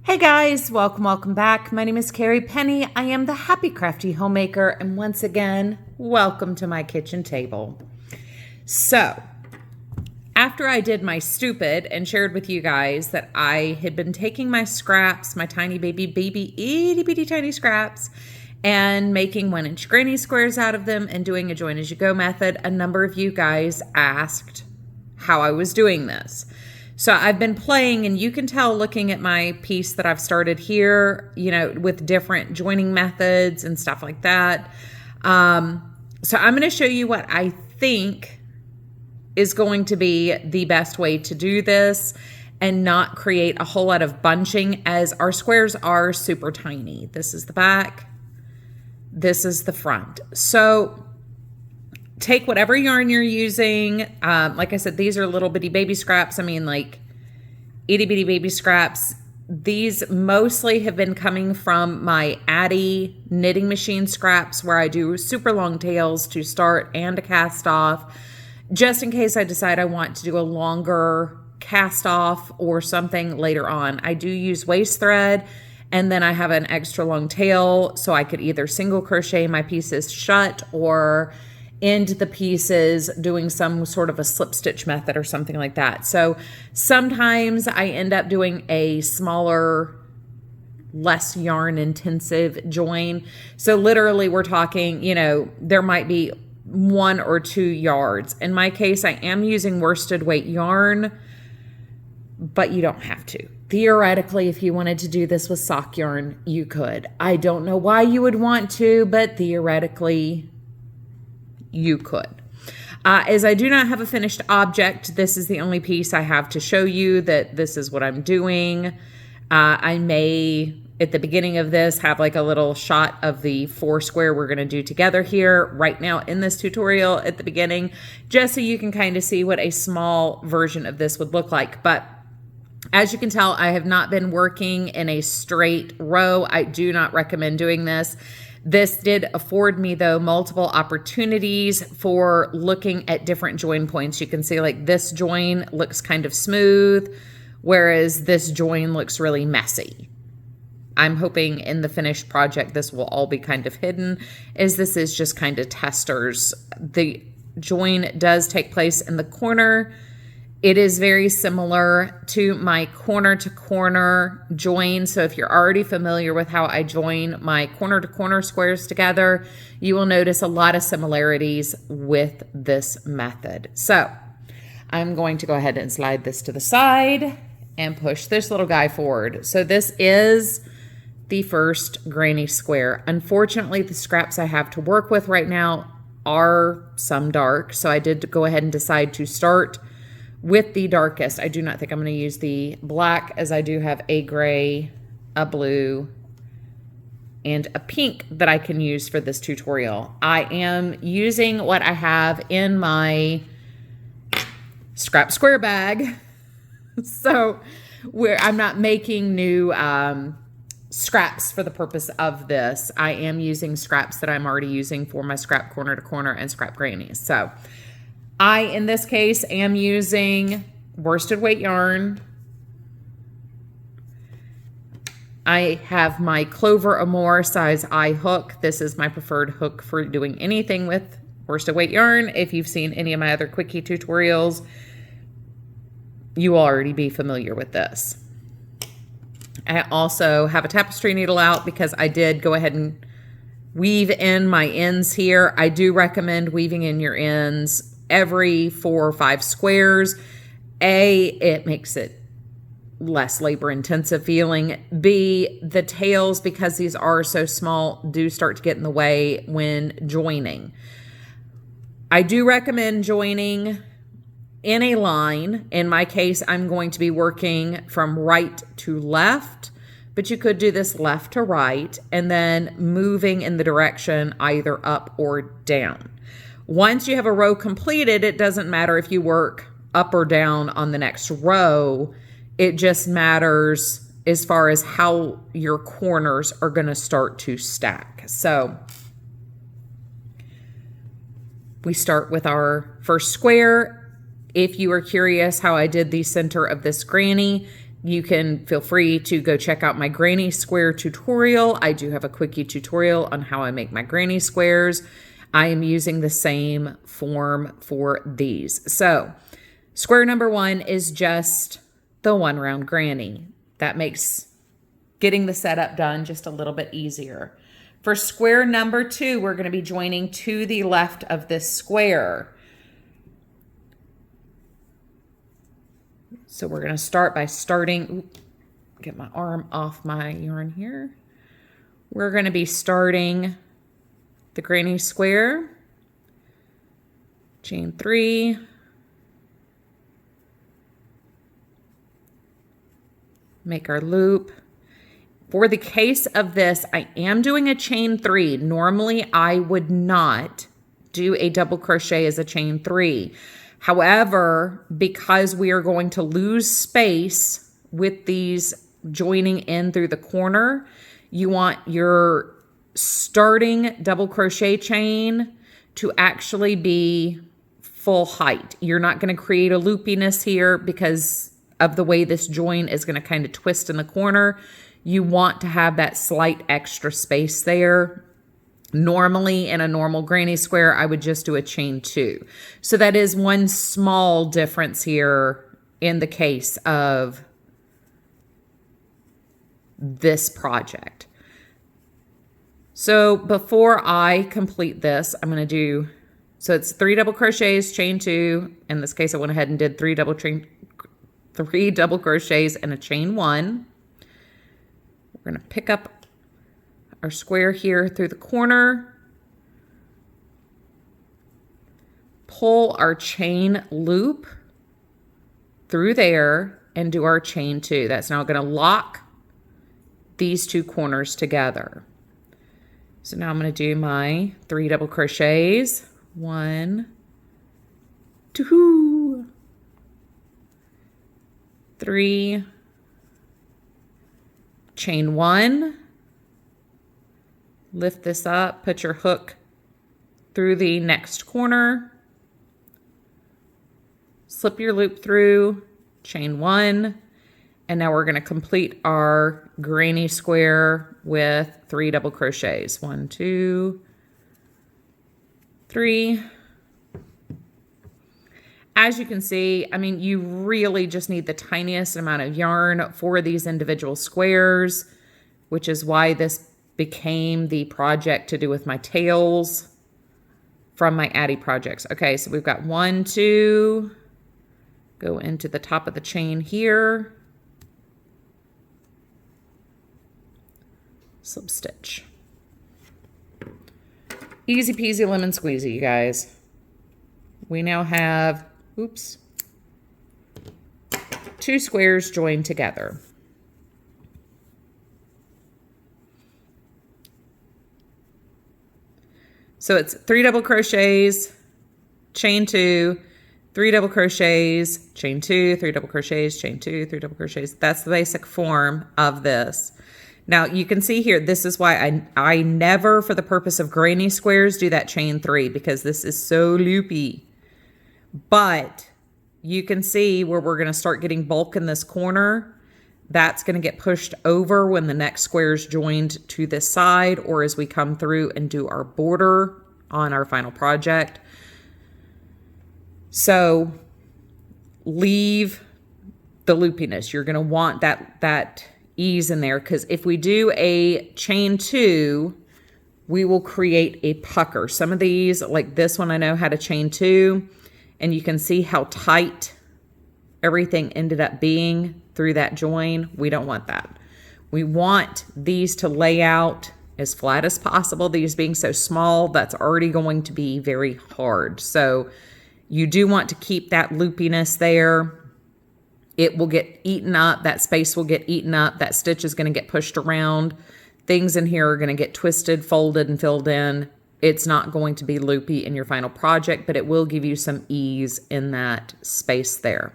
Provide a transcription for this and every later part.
Hey guys, welcome back. My name is Carrie Penny. I am the Happy Crafty Homemaker, and once again, welcome to my kitchen table. So, after I did my stupid and shared with you guys that I had been taking my scraps, my tiny baby itty bitty tiny scraps, and making 1-inch granny squares out of them and doing a join as you go method, a number of you guys asked how I was doing this. So I've been playing, and you can tell looking at my piece that I've started here, with different joining methods and stuff like that. So I'm going to show you what I think is going to be the best way to do this and not create a whole lot of bunching, as our squares are super tiny. This is the back. This is the front. So take whatever yarn you're using. Like I said, these are little bitty baby scraps. I mean, like itty bitty baby scraps. These mostly have been coming from my Addy knitting machine scraps, where I do super long tails to start and to cast off, just in case I decide I want to do a longer cast off or something later on. I do use waist thread, and then I have an extra long tail, so I could either single crochet my pieces shut or end the pieces doing some sort of a slip stitch method or something like that. So sometimes I end up doing a smaller, less yarn intensive join. So literally we're talking, there might be 1 or 2 yards. In my case, I am using worsted weight yarn, but you don't have to. Theoretically, if you wanted to do this with sock yarn, you could. I don't know why you would want to, but theoretically you could. As I do not have a finished object, this is the only piece I have to show you that this is what I'm doing. I may, at the beginning of this, have like a little shot of the 4 square we're going to do together here right now in this tutorial at the beginning, just so you can kind of see what a small version of this would look like. But as you can tell, I have not been working in a straight row. I do not recommend doing this. This did afford me, though, multiple opportunities for looking at different join points. You can see like this join looks kind of smooth, whereas this join looks really messy. I'm hoping in the finished project this will all be kind of hidden, as this is just kind of testers. The join does take place in the corner. It is very similar to my corner to corner join. So if you're already familiar with how I join my corner to corner squares together, you will notice a lot of similarities with this method. So I'm going to go ahead and slide this to the side and push this little guy forward. So this is the first granny square. Unfortunately, the scraps I have to work with right now are some dark. So I did go ahead and decide to start with the darkest. I do not think I'm going to use the black, as I do have a gray, a blue, and a pink that I can use for this tutorial. I am using what I have in my scrap square bag. So I'm not making new scraps for the purpose of this. I am using scraps that I'm already using for my scrap corner to corner and scrap grannies. So I, in this case, am using worsted weight yarn. I have my Clover Amour size I hook. This is my preferred hook for doing anything with worsted weight yarn. If you've seen any of my other quickie tutorials, you will already be familiar with this. I also have a tapestry needle out because I did go ahead and weave in my ends here. I do recommend weaving in your ends every 4 or 5 squares. A, it makes it less labor intensive feeling. B, the tails, because these are so small, do start to get in the way when joining. I do recommend joining in a line. In my case, I'm going to be working from right to left, but you could do this left to right and then moving in the direction either up or down. Once you have a row completed, it doesn't matter if you work up or down on the next row. It just matters as far as how your corners are going to start to stack. So we start with our first square. If you are curious how I did the center of this granny, you can feel free to go check out my granny square tutorial. I do have a quickie tutorial on how I make my granny squares. I am using the same form for these. So square number 1 is just the 1 round granny. That makes getting the setup done just a little bit easier. For square number 2, we're going to be joining to the left of this square. So we're going to start by get my arm off my yarn here. We're going to be starting the granny square, chain 3, make our loop. For the case of this, I am doing a chain 3. Normally, I would not do a double crochet as a chain 3. However, because we are going to lose space with these joining in through the corner, you want your starting double crochet chain to actually be full height. You're not going to create a loopiness here because of the way this join is going to kind of twist in the corner. You want to have that slight extra space there. Normally in a normal granny square, I would just do a chain 2. So that is one small difference here in the case of this project. So before I complete this, I'm going to do, so it's 3 double crochets, chain 2. In this case, I went ahead and did 3 double crochets and a chain 1. We're going to pick up our square here through the corner, pull our chain loop through there, and do our chain 2. That's now going to lock these 2 corners together. So now I'm going to do my 3 double crochets. 1, 2, 3, chain 1, lift this up, put your hook through the next corner, slip your loop through, chain 1, and now we're going to complete our granny square with 3 double crochets. 1, 2, 3. As you can see, I mean, you really just need the tiniest amount of yarn for these individual squares, which is why this became the project to do with my tails from my Addie projects. Okay, so we've got 1, 2, go into the top of the chain here, slip stitch. Easy peasy lemon squeezy, you guys. We now have, 2 squares joined together. So it's 3 double crochets, chain 2, 3 double crochets, chain 2, 3 double crochets, chain 2, 3 double crochets. That's the basic form of this. Now you can see here, this is why I never, for the purpose of granny squares, do that chain 3, because this is so loopy. But you can see where we're going to start getting bulk in this corner. That's going to get pushed over when the next square is joined to this side, or as we come through and do our border on our final project. So leave the loopiness. You're going to want that ease in there, because if we do a chain 2, we will create a pucker. Some of these, like this one, I know had a chain 2, and you can see how tight everything ended up being through that join. We don't want that. We want these to lay out as flat as possible. These being so small, that's already going to be very hard. So you do want to keep that loopiness there. It will get eaten up. That space will get eaten up. That stitch is going to get pushed around. Things in here are going to get twisted, folded, and filled in. It's not going to be loopy in your final project, but it will give you some ease in that space there.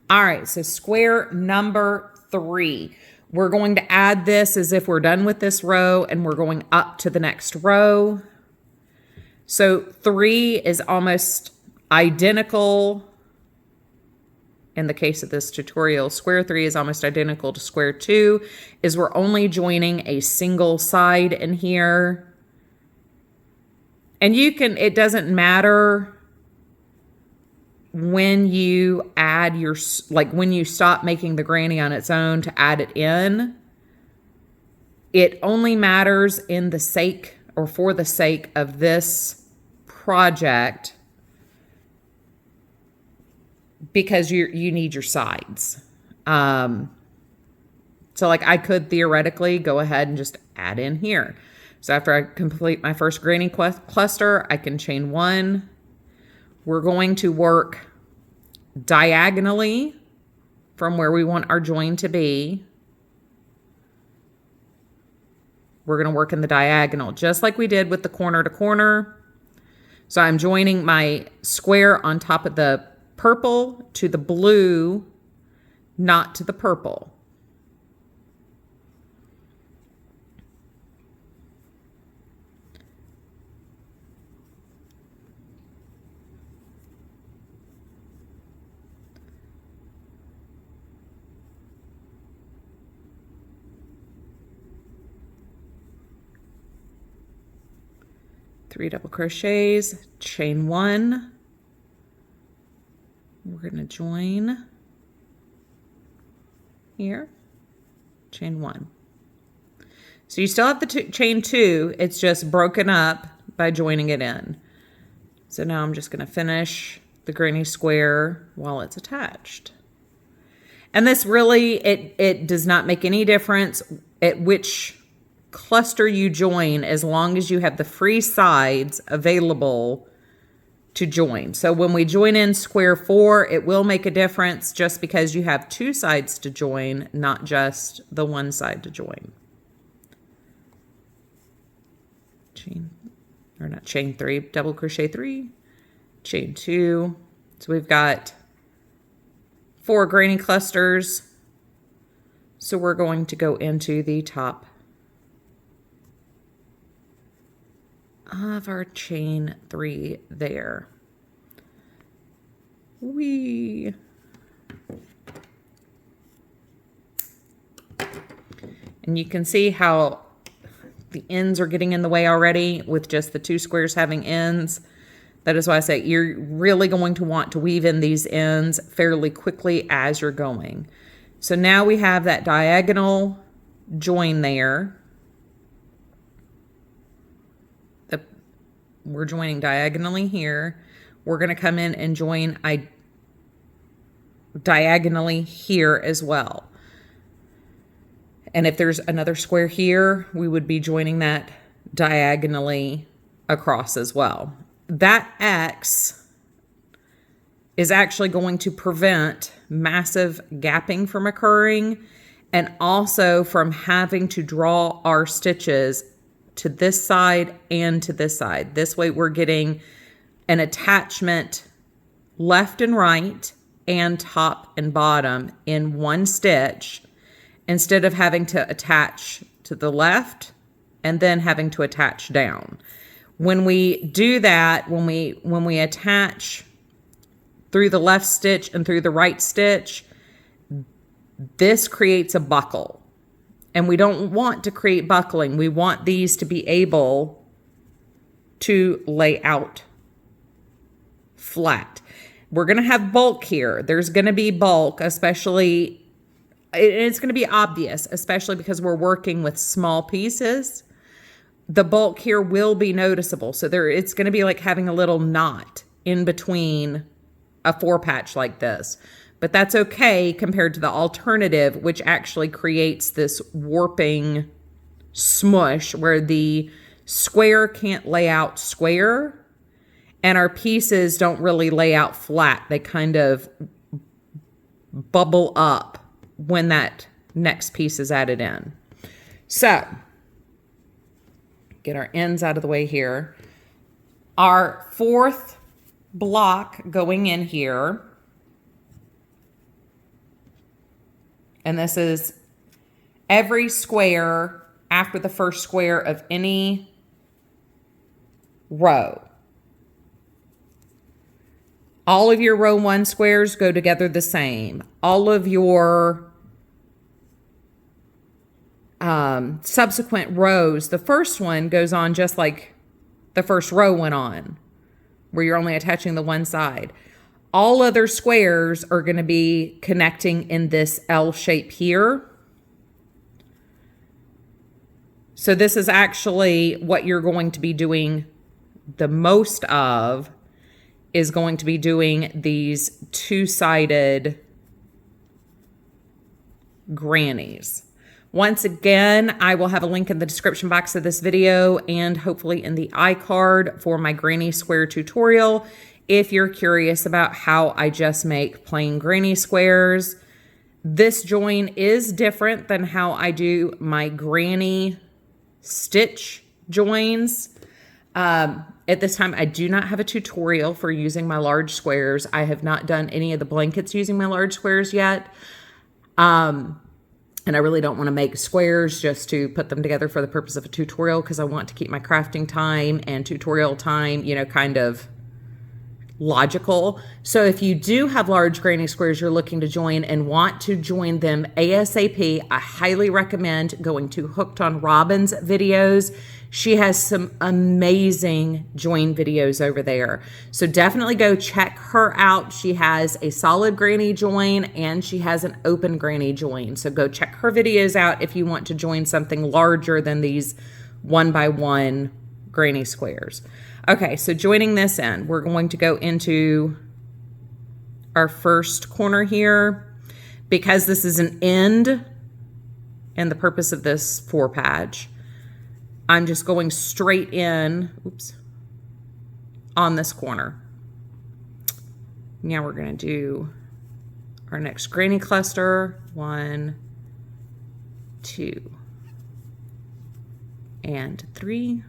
All right, so square number 3. We're going to add this as if we're done with this row, and we're going up to the next row. So 3 is almost identical in the case of this tutorial, square 3 is almost identical to square 2, is we're only joining a single side in here. And it doesn't matter when you add when you stop making the granny on its own to add it in. It only matters in the sake or for the sake of this project because you need your sides. So like I could theoretically go ahead and just add in here. So after I complete my first granny cluster, I can chain 1. We're going to work diagonally from where we want our join to be. We're going to work in the diagonal, just like we did with the corner to corner. So I'm joining my square on top of the purple to the blue, not to the purple. Three double crochets, chain 1. We're going to join here, chain 1. So you still have the chain 2, it's just broken up by joining it in. So now I'm just going to finish the granny square while it's attached. And this really, it does not make any difference at which cluster you join as long as you have the free sides available to join. So when we join in square 4, it will make a difference just because you have 2 sides to join, not just the one side to join. Chain 3, double crochet 3, chain 2. So we've got 4 granny clusters. So we're going to go into the top of our chain 3 there. And you can see how the ends are getting in the way already with just the 2 squares having ends. That is why I say you're really going to want to weave in these ends fairly quickly as you're going. So now we have that diagonal join there. We're joining diagonally here. We're going to come in and join diagonally here as well. And if there's another square here, we would be joining that diagonally across as well. That X is actually going to prevent massive gapping from occurring and also from having to draw our stitches to this side and to this side. This way we're getting an attachment left and right and top and bottom in one stitch instead of having to attach to the left and then having to attach down. When we do that, when we attach through the left stitch and through the right stitch, this creates a buckle. And we don't want to create buckling. We want these to be able to lay out flat. We're going to have bulk here. There's going to be bulk, especially, it's going to be obvious, especially because we're working with small pieces. The bulk here will be noticeable. So it's going to be like having a little knot in between a 4-patch like this. But that's okay compared to the alternative, which actually creates this warping smush where the square can't lay out square and our pieces don't really lay out flat. They kind of bubble up when that next piece is added in. So, get our ends out of the way here. Our 4th block going in here, and this is every square after the first square of any row. All of your row 1 squares go together the same. All of your subsequent rows, the first one goes on just like the first row went on, where you're only attaching the one side. All other squares are going to be connecting in this L shape here. So this is actually what you're going to be doing the most of, is going to be doing these two-sided grannies. Once again, I will have a link in the description box of this video and hopefully in the iCard for my granny square tutorial if you're curious about how I just make plain granny squares. This join is different than how I do my granny stitch joins. At this time, I do not have a tutorial for using my large squares. I have not done any of the blankets using my large squares yet. And I really don't want to make squares just to put them together for the purpose of a tutorial, because I want to keep my crafting time and tutorial time, you know, kind of logical. So if you do have large granny squares you're looking to join and want to join them ASAP, I highly recommend going to Hooked on Robin's videos. She has some amazing join videos over there. So definitely go check her out. She has a solid granny join and she has an open granny join. So go check her videos out if you want to join something larger than these 1x1 granny squares. Okay, so joining this in, we're going to go into our first corner here. Because this is an end and the purpose of this 4-patch, I'm just going straight in, oops, on this corner. Now we're going to do our next granny cluster. 1, 2, and 3.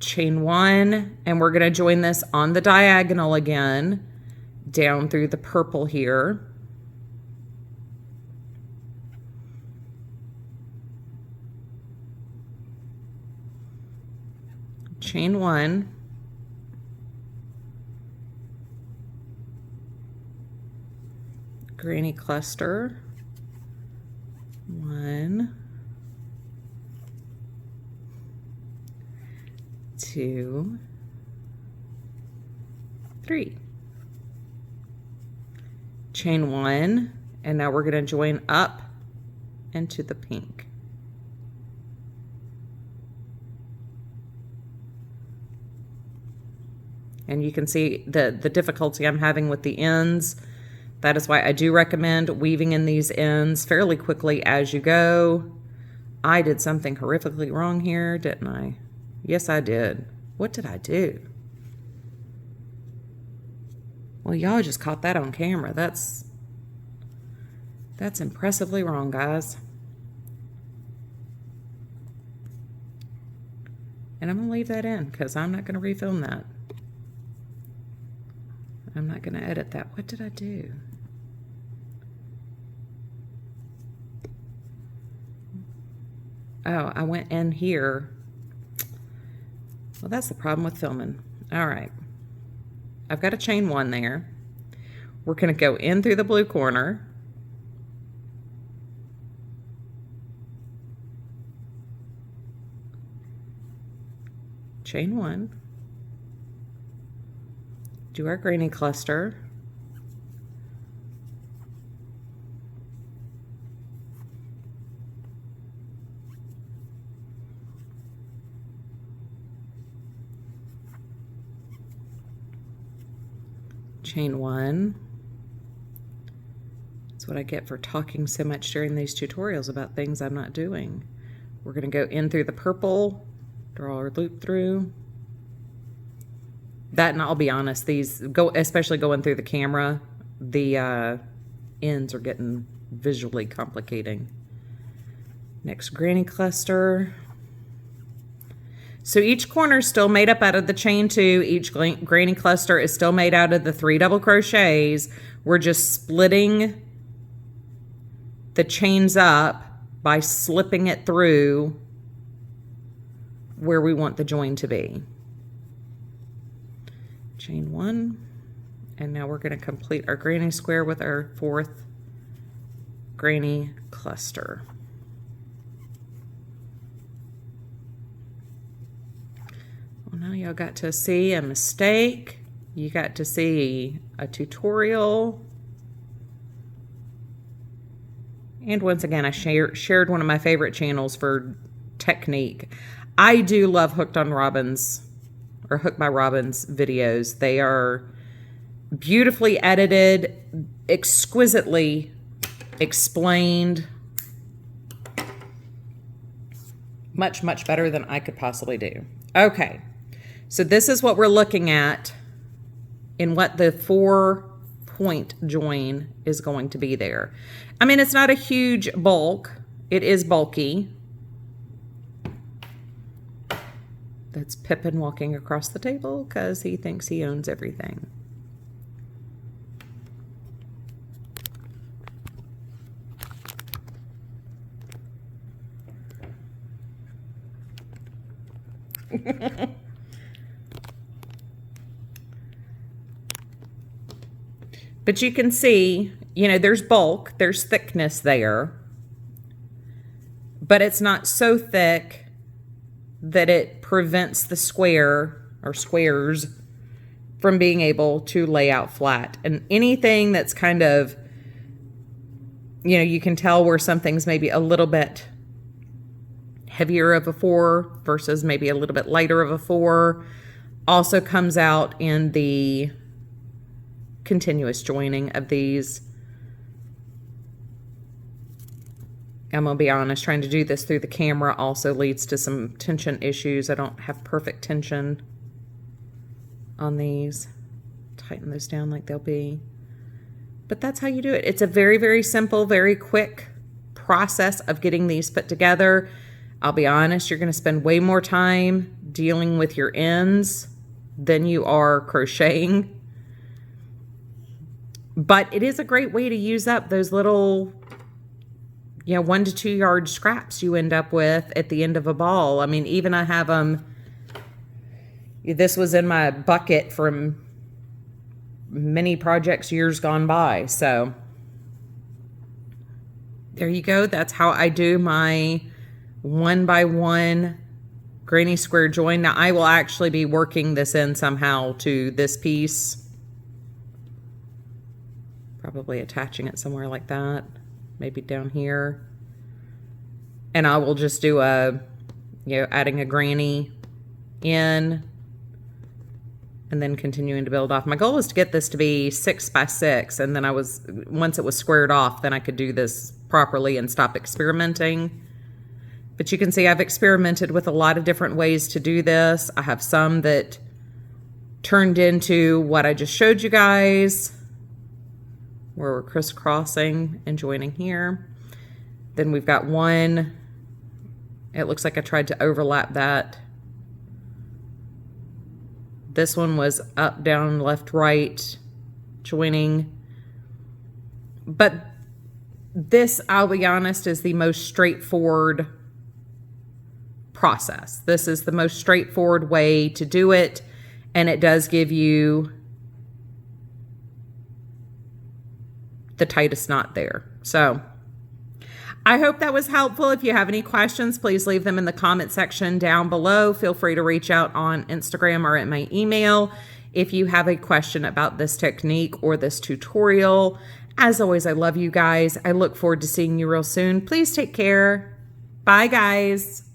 Chain 1, and we're going to join this on the diagonal again, down through the purple here. Chain 1, granny cluster, 1, 2, 3. Chain 1, and now we're going to join up into the pink. And you can see the difficulty I'm having with the ends. That is why I do recommend weaving in these ends fairly quickly as you go. I did something horrifically wrong here, didn't I? Yes, I did. What did I do? Well, y'all just caught that on camera. That's impressively wrong, guys. And I'm going to leave that in because I'm not going to refilm that. I'm not going to edit that. What did I do? Oh, I went in here. Well, that's the problem with filming. All right. I've got a chain 1 there. We're going to go in through the blue corner. Chain 1. Do our granny cluster. Chain 1. That's what I get for talking so much during these tutorials about things I'm not doing. We're going to go in through the purple, draw our loop through. That, and I'll be honest, these go, especially going through the camera, the ends are getting visually complicating. Next granny cluster. So each corner is still made up out of the chain 2. Each granny cluster is still made out of the 3 double crochets. We're just splitting the chains up by slipping it through where we want the join to be. Chain 1, and now we're going to complete our granny square with our 4th granny cluster. Well, now y'all got to see a mistake. You got to see a tutorial. And once again, I shared one of my favorite channels for technique. I do love Hooked by Robin's videos. They are beautifully edited, exquisitely explained. Much, much better than I could possibly do. Okay, so this is what we're looking at in what the 4-point join is going to be there. I mean, it's not a huge bulk. It is bulky. That's Pippin walking across the table because he thinks he owns everything. But you can see, you know, there's bulk, there's thickness there, but it's not so thick that it prevents the square or squares from being able to lay out flat. And anything that's kind of, you know, you can tell where something's maybe a little bit heavier of a 4 versus maybe a little bit lighter of a 4 also comes out in the continuous joining of these. I'm gonna be honest, trying to do this through the camera also leads to some tension issues. I don't have perfect tension on these. Tighten those down like they'll be. But that's how you do it. It's a very, very simple, very quick process of getting these put together. I'll be honest, you're gonna spend way more time dealing with your ends than you are crocheting. But it is a great way to use up those little, you know, 1 to 2 yard scraps you end up with at the end of a ball. I mean, even I have them, this was in my bucket from many projects years gone by. So there you go. That's how I do my 1x1 granny square join. Now I will actually be working this in somehow to this piece. Probably attaching it somewhere like that. Maybe down here. And I will just do a, you know, adding a granny in and then continuing to build off. My goal is to get this to be 6x6, and then once it was squared off, then I could do this properly and stop experimenting. But you can see I've experimented with a lot of different ways to do this. I have some that turned into what I just showed you guys, where we're crisscrossing and joining here. Then we've got one, it looks like I tried to overlap that. This one was up, down, left, right, joining. But this, I'll be honest, is the most straightforward process. This is the most straightforward way to do it, and it does give you the tightest knot there. So I hope that was helpful. If you have any questions, please leave them in the comment section down below. Feel free to reach out on Instagram or at my email if you have a question about this technique or this tutorial. As always, I love you guys. I look forward to seeing you real soon. Please take care. Bye, guys.